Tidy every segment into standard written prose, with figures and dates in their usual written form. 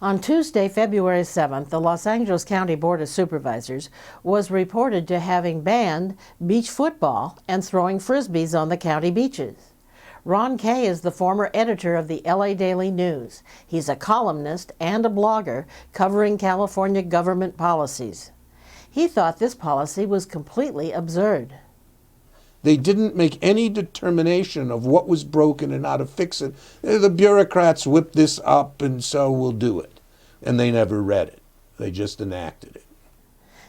On Tuesday, February 7th, the Los Angeles County Board of Supervisors was reported to having banned beach football and throwing Frisbees on the county beaches. Ron Kay is the former editor of the LA Daily News. He's a columnist and a blogger covering California government policies. He thought this policy was completely absurd. They didn't make any determination of what was broken and how to fix it. The bureaucrats whipped this up and so we'll do it. And they never read it. They just enacted it.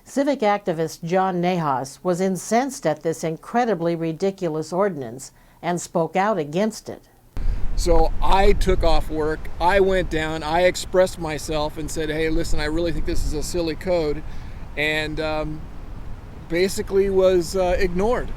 Civic activist John Nahas was incensed at this incredibly ridiculous ordinance and spoke out against it. So I took off work, I went down, I expressed myself and said, hey, listen, I really think this is a silly code, and basically was ignored.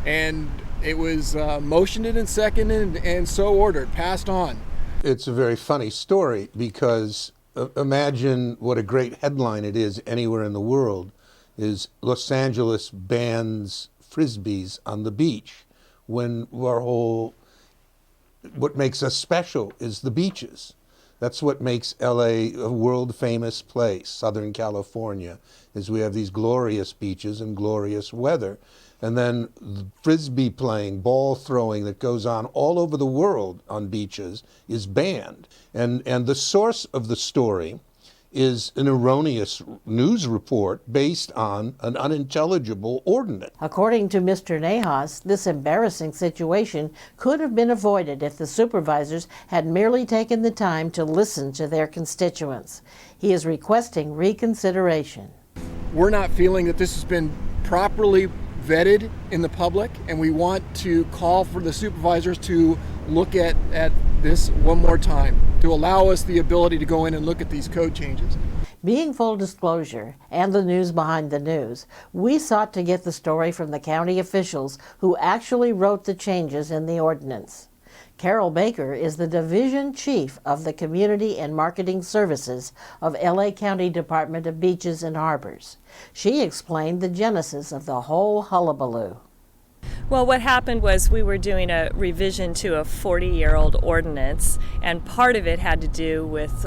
And it was motioned and seconded and so ordered, passed on. It's a very funny story because imagine what a great headline it is anywhere in the world, is Los Angeles bans Frisbees on the beach, when what makes us special is the beaches. That's what makes LA a world famous place, Southern California, is we have these glorious beaches and glorious weather. And then the Frisbee playing, ball throwing that goes on all over the world on beaches is banned. And the source of the story is an erroneous news report based on an unintelligible ordinance. According to Mr. Nahas, this embarrassing situation could have been avoided if the supervisors had merely taken the time to listen to their constituents. He is requesting reconsideration. We're not feeling that this has been properly vetted in the public, and we want to call for the supervisors to look at this one more time, to allow us the ability to go in and look at these code changes. Being full disclosure and the news behind the news, we sought to get the story from the county officials who actually wrote the changes in the ordinance. Carol Baker is the Division Chief of the Community and Marketing Services of LA County Department of Beaches and Harbors. She explained the genesis of the whole hullabaloo. Well, what happened was we were doing a revision to a 40-year-old ordinance, and part of it had to do with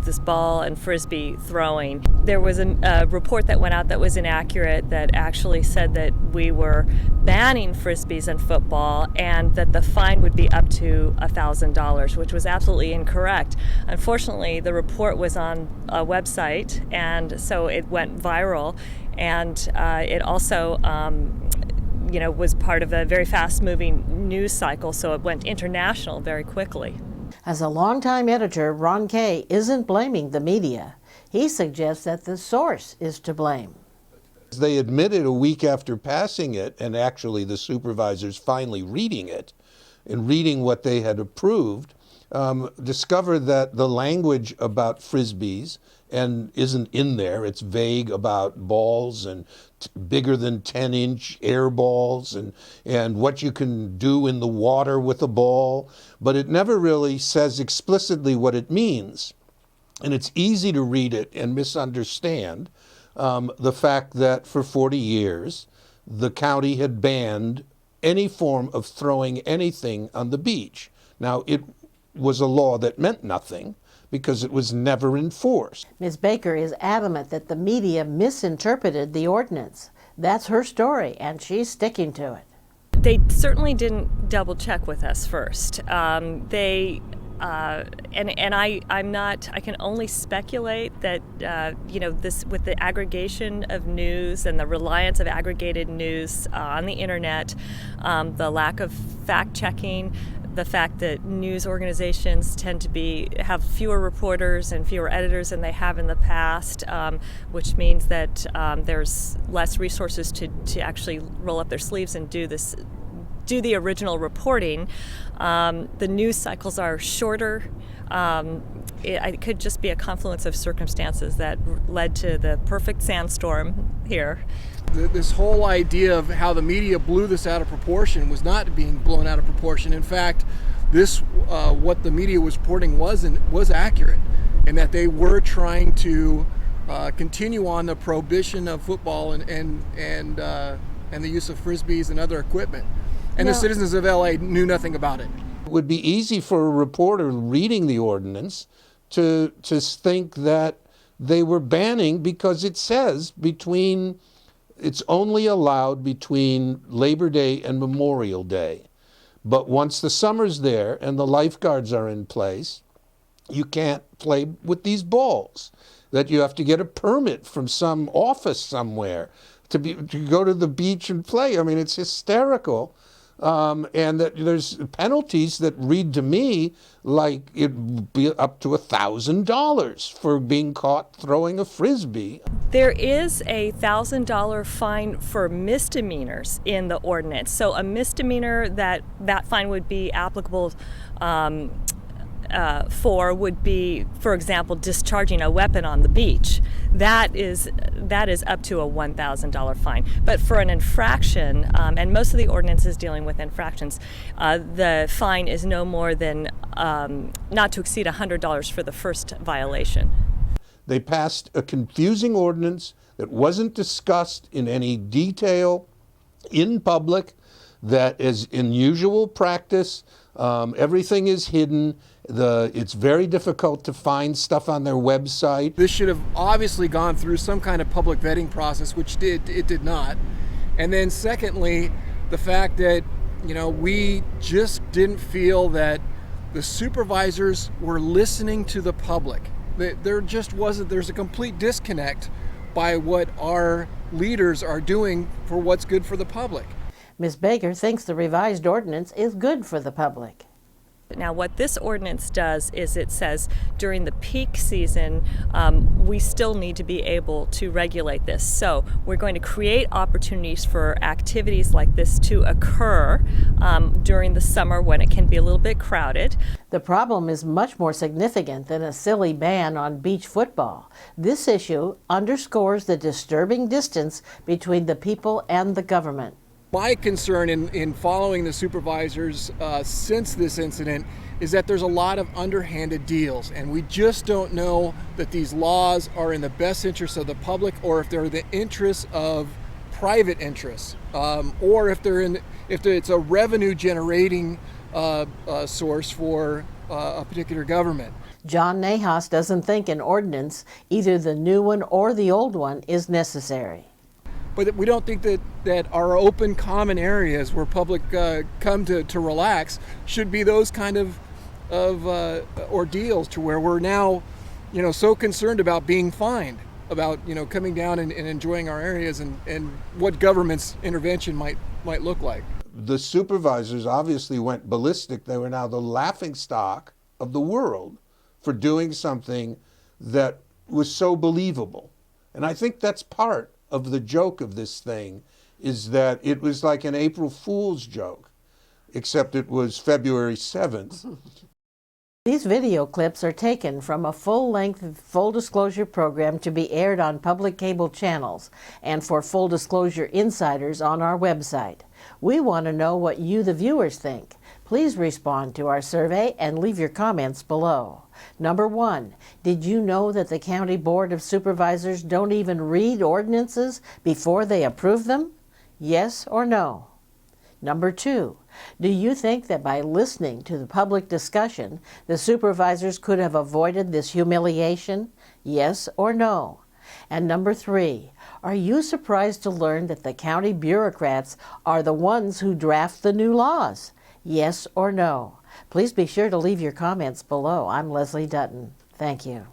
this ball and Frisbee throwing. There was a report that went out that was inaccurate, that actually said that we were banning Frisbees and football and that the fine would be up to $1,000, which was absolutely incorrect. Unfortunately, the report was on a website, and so it went viral, and it also was part of a very fast-moving news cycle, so it went international very quickly. As a longtime editor, Ron Kay isn't blaming the media. He suggests that the source is to blame. They admitted a week after passing it, and actually the supervisors finally reading it and reading what they had approved, discovered that the language about Frisbees isn't in there. It's vague about balls and bigger than 10-inch air balls and what you can do in the water with a ball, but it never really says explicitly what it means. And it's easy to read it and misunderstand the fact that for 40 years the county had banned any form of throwing anything on the beach. Now, it was a law that meant nothing because it was never enforced. Ms. Baker is adamant that the media misinterpreted the ordinance. That's her story, and she's sticking to it. They certainly didn't double check with us first. I can only speculate that, this with the aggregation of news and the reliance of aggregated news on the internet, the lack of fact checking, the fact that news organizations tend to have fewer reporters and fewer editors than they have in the past, which means that there's less resources to actually roll up their sleeves and do the original reporting. The news cycles are shorter. It could just be a confluence of circumstances that led to the perfect sandstorm here. This whole idea of how the media blew this out of proportion was not being blown out of proportion. In fact, what the media was reporting was accurate, and that they were trying to continue on the prohibition of football and the use of Frisbees and other equipment. And the citizens of LA knew nothing about it. It would be easy for a reporter reading the ordinance to think that they were banning, because it says it's only allowed between Labor Day and Memorial Day. But once the summer's there and the lifeguards are in place, you can't play with these balls, that you have to get a permit from some office somewhere to go to the beach and play. I mean, it's hysterical. And that there's penalties that read to me like it'd be up to $1,000 for being caught throwing a Frisbee. There is a $1,000 fine for misdemeanors in the ordinance. So a misdemeanor that fine would be applicable for would be, for example, discharging a weapon on the beach. That is up to a $1,000 fine. But for an infraction, and most of the ordinances dealing with infractions, the fine is no more than not to exceed $100 for the first violation. They passed a confusing ordinance that wasn't discussed in any detail in public, that is unusual practice. Everything is hidden. It's very difficult to find stuff on their website. This should have obviously gone through some kind of public vetting process, which it did not. And then secondly, the fact that, we just didn't feel that the supervisors were listening to the public. There's a complete disconnect by what our leaders are doing for what's good for the public. Ms. Baker thinks the revised ordinance is good for the public. Now, what this ordinance does is it says during the peak season, we still need to be able to regulate this. So we're going to create opportunities for activities like this to occur during the summer when it can be a little bit crowded. The problem is much more significant than a silly ban on beach football. This issue underscores the disturbing distance between the people and the government. My concern in following the supervisors since this incident is that there's a lot of underhanded deals, and we just don't know that these laws are in the best interest of the public, or if they're the interests of private interests, or if it's a revenue generating source for a particular government. John Nahas doesn't think an ordinance, either the new one or the old one, is necessary. But we don't think that our open common areas where public come to relax should be those kind of ordeals to where we're now, so concerned about being fined, about, coming down and enjoying our areas and what government's intervention might look like. The supervisors obviously went ballistic. They were now the laughingstock of the world for doing something that was so believable. And I think that's part of the joke of this thing, is that it was like an April Fool's joke, except it was February 7th. These video clips are taken from a full-length full disclosure program to be aired on public cable channels and for full disclosure insiders on our website. We want to know what you, the viewers, think. Please respond to our survey and leave your comments below. Number 1, did you know that the County Board of Supervisors don't even read ordinances before they approve them? Yes or no? Number 2, do you think that by listening to the public discussion, the supervisors could have avoided this humiliation? Yes or no? And number 3, are you surprised to learn that the county bureaucrats are the ones who draft the new laws? Yes or no? Please be sure to leave your comments below. I'm Leslie Dutton. Thank you.